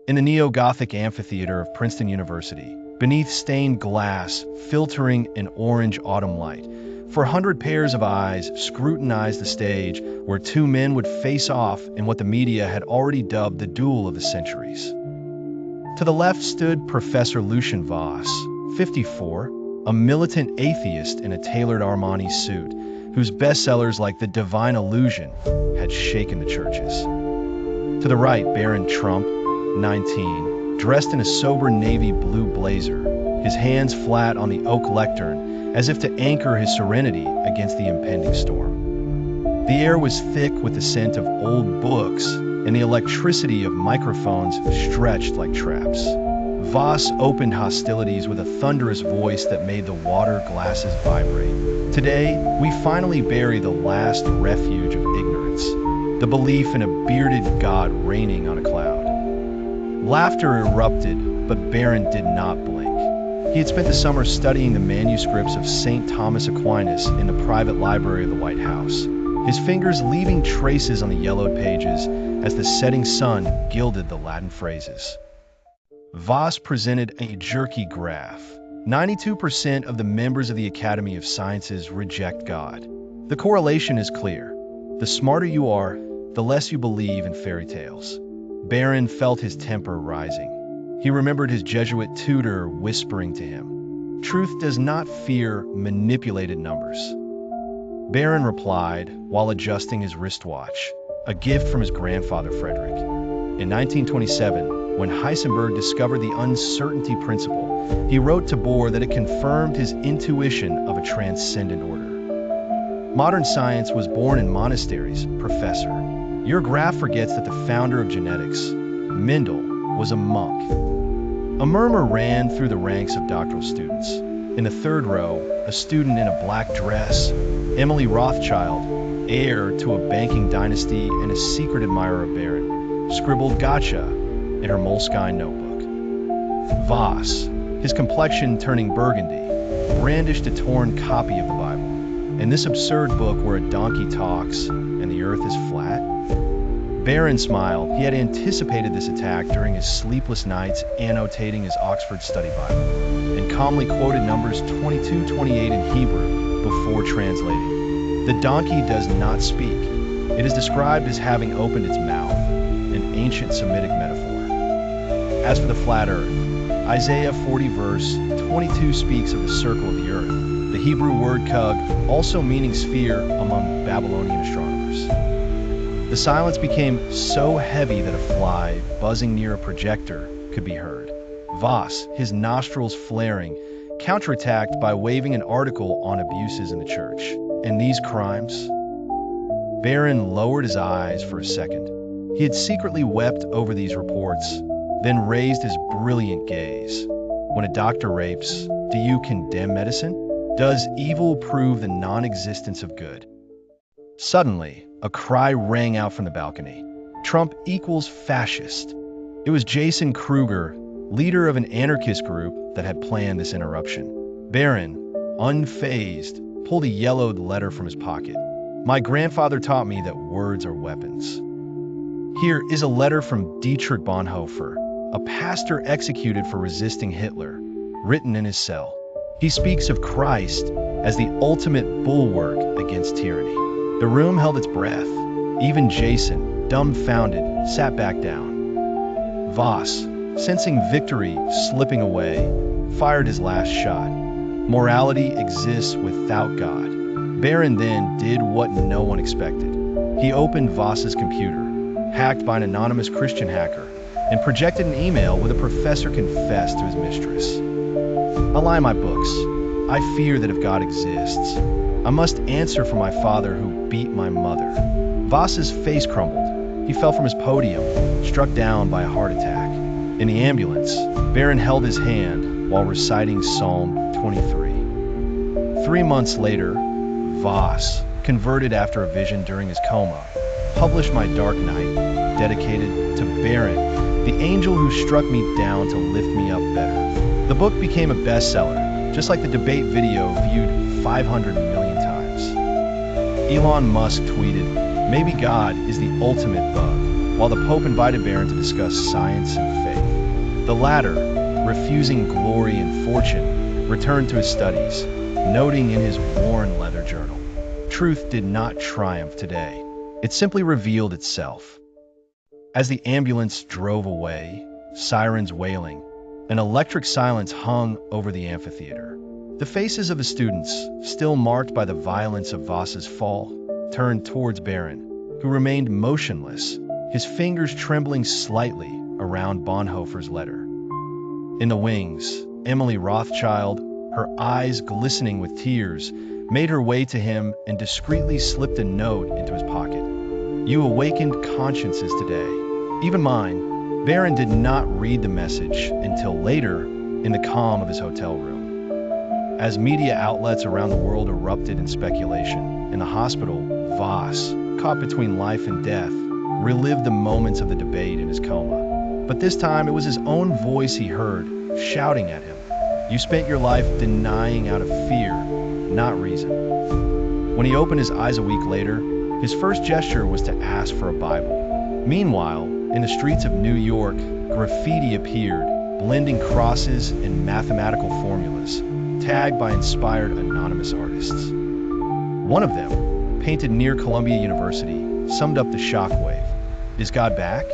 In the neo-Gothic amphitheater of Princeton University, beneath stained glass, filtering an orange autumn light, 400 pairs of eyes scrutinized the stage where two men would face off in what the media had already dubbed the duel of the centuries. To the left stood Professor Lucian Voss, 54, a militant atheist in a tailored Armani suit, whose bestsellers like The Divine Illusion had shaken the churches. To the right, Barron Trump, 19, dressed in a sober navy blue blazer, his hands flat on the oak lectern, as if to anchor his serenity against the impending storm. The air was thick with the scent of old books, and the electricity of microphones stretched like traps. Voss opened hostilities with a thunderous voice that made the water glasses vibrate. Today, we finally bury the last refuge of ignorance, the belief in a bearded god reigning on a cloud. Laughter erupted, but Barron did not blink. He had spent the summer studying the manuscripts of St. Thomas Aquinas in the private library of the White House, his fingers leaving traces on the yellowed pages as the setting sun gilded the Latin phrases. Voss presented a jerky graph. 92% of the members of the Academy of Sciences reject God. The correlation is clear. The smarter you are, the less you believe in fairy tales. Barron felt his temper rising. He remembered his Jesuit tutor whispering to him, "Truth does not fear manipulated numbers." Barron replied while adjusting his wristwatch, a gift from his grandfather Frederick. In 1927, when Heisenberg discovered the uncertainty principle, he wrote to Bohr that it confirmed his intuition of a transcendent order. Modern science was born in monasteries, Professor. Your graph forgets that the founder of genetics, Mendel, was a monk. A murmur ran through the ranks of doctoral students. In the third row, a student in a black dress, Emily Rothschild, heir to a banking dynasty and a secret admirer of Barron, scribbled "gotcha" in her moleskine notebook. Voss, his complexion turning burgundy, brandished a torn copy of the Bible. In this absurd book where a donkey talks and the earth is flat? Barron smiled. He had anticipated this attack during his sleepless nights annotating his Oxford Study Bible, and calmly quoted numbers 22-28 in Hebrew before translating. The donkey does not speak. It is described as having opened its mouth, an ancient Semitic metaphor. As for the flat earth, Isaiah 40 verse 22 speaks of the circle of the earth, the Hebrew word kug also meaning sphere among Babylonian astronomers. The silence became so heavy that a fly, buzzing near a projector, could be heard. Voss, his nostrils flaring, counterattacked by waving an article on abuses in the church. And these crimes? Barron lowered his eyes for a second. He had secretly wept over these reports, then raised his brilliant gaze. When a doctor rapes, do you condemn medicine? Does evil prove the non-existence of good? Suddenly, a cry rang out from the balcony. Trump equals fascist. It was Jason Kruger, leader of an anarchist group that had planned this interruption. Barron, unfazed, pulled a yellowed letter from his pocket. My grandfather taught me that words are weapons. Here is a letter from Dietrich Bonhoeffer, a pastor executed for resisting Hitler, written in his cell. He speaks of Christ as the ultimate bulwark against tyranny. The room held its breath. Even Jason, dumbfounded, sat back down. Voss, sensing victory slipping away, fired his last shot. Morality exists without God. Barron then did what no one expected. He opened Voss's computer, hacked by an anonymous Christian hacker, and projected an email where the professor confessed to his mistress. I lie in my books. I fear that if God exists, I must answer for my father who beat my mother. Voss's face crumbled. He fell from his podium, struck down by a heart attack. In the ambulance, Barron held his hand while reciting Psalm 23. 3 months later, Voss, converted after a vision during his coma, published My Dark Night, dedicated to Barron, the angel who struck me down to lift me up better. The book became a bestseller, just like the debate video viewed 500 million times. Elon Musk tweeted, "Maybe God is the ultimate bug." while the Pope invited Barron to discuss science and faith. The latter, refusing glory and fortune, returned to his studies, noting in his worn leather journal, "Truth did not triumph today. It simply revealed itself." As the ambulance drove away, sirens wailing, an electric silence hung over the amphitheater. The faces of the students, still marked by the violence of Voss's fall, turned towards Barron, who remained motionless, his fingers trembling slightly around Bonhoeffer's letter. In the wings, Emily Rothschild, her eyes glistening with tears, made her way to him and discreetly slipped a note into his pocket. "You awakened consciences today, even mine." Barron did not read the message until later in the calm of his hotel room. As media outlets around the world erupted in speculation, in the hospital, Voss, caught between life and death, relived the moments of the debate in his coma. But this time it was his own voice he heard, shouting at him. "You spent your life denying out of fear, not reason." When he opened his eyes a week later, his first gesture was to ask for a Bible. Meanwhile, in the streets of New York, graffiti appeared, blending crosses and mathematical formulas, tagged by inspired anonymous artists. One of them, painted near Columbia University, summed up the shockwave. "Is God back?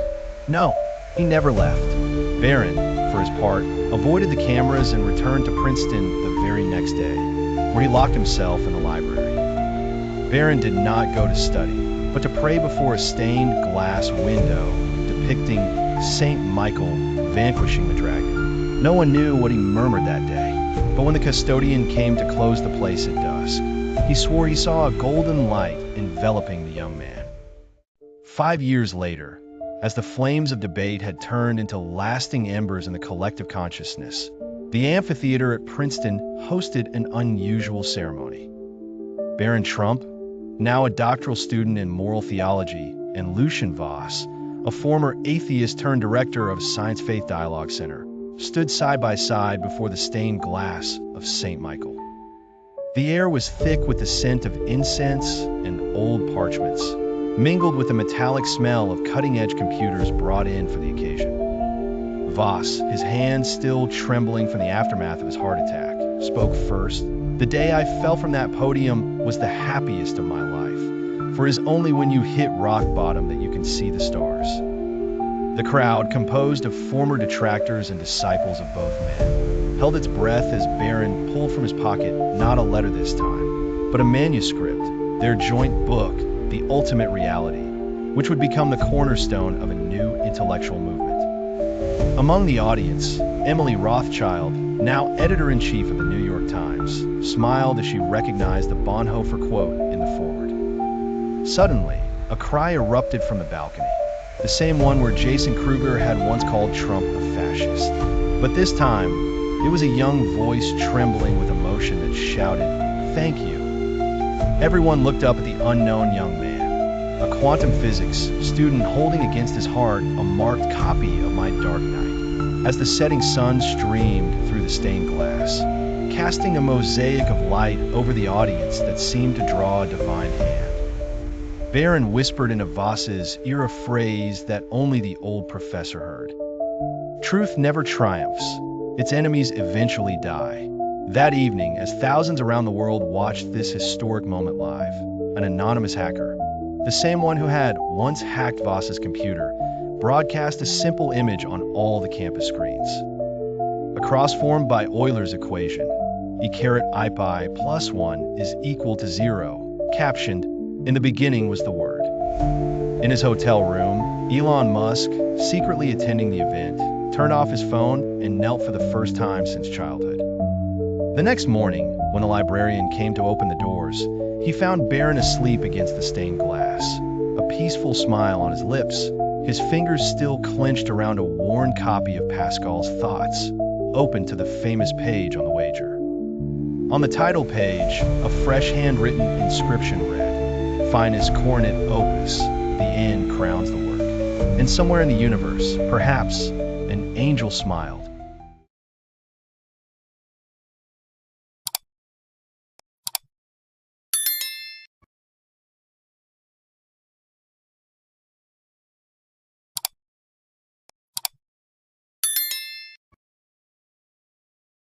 No, he never left." Barron, for his part, avoided the cameras and returned to Princeton the very next day, where he locked himself in the library. Barron did not go to study, but to pray before a stained glass window depicting Saint Michael vanquishing the dragon. No one knew what he murmured that day, but when the custodian came to close the place at dusk, he swore he saw a golden light enveloping the young man. 5 years later, as the flames of debate had turned into lasting embers in the collective consciousness, the amphitheater at Princeton hosted an unusual ceremony. Barron Trump, now a doctoral student in moral theology, and Lucian Voss, a former atheist turned director of Science Faith Dialogue Center, stood side by side before the stained glass of St. Michael. The air was thick with the scent of incense and old parchments, mingled with the metallic smell of cutting-edge computers brought in for the occasion. Voss, his hands still trembling from the aftermath of his heart attack, spoke first. "The day I fell from that podium was the happiest of my life, for it is only when you hit rock bottom that you can see the stars." The crowd, composed of former detractors and disciples of both men, held its breath as Barron pulled from his pocket not a letter this time, but a manuscript, their joint book, The Ultimate Reality, which would become the cornerstone of a new intellectual movement. Among the audience, Emily Rothschild, now editor-in-chief of the New York Times, smiled as she recognized the Bonhoeffer quote in the foreword. Suddenly, a cry erupted from the balcony, the same one where Jason Kruger had once called Trump a fascist. But this time, it was a young voice trembling with emotion that shouted, "Thank you." Everyone looked up at the unknown young man, a quantum physics student holding against his heart a marked copy of My Dark Knight, as the setting sun streamed through the stained glass, casting a mosaic of light over the audience that seemed to draw a divine hand. Barron whispered into Voss's ear a phrase that only the old professor heard. "Truth never triumphs. Its enemies eventually die." That evening, as thousands around the world watched this historic moment live, an anonymous hacker, the same one who had once hacked Voss's computer, broadcast a simple image on all the campus screens. A cross formed by Euler's equation, E caret I pi plus 1 is equal to 0, captioned, "In the beginning was the Word." In his hotel room, Elon Musk, secretly attending the event, turned off his phone and knelt for the first time since childhood. The next morning, when the librarian came to open the doors, he found Barron asleep against the stained glass, a peaceful smile on his lips, his fingers still clenched around a worn copy of Pascal's Thoughts, open to the famous page on the wager. On the title page, a fresh handwritten inscription read, "Finus cornet opus, the end crowns the work." And somewhere in the universe, perhaps, an angel smiled,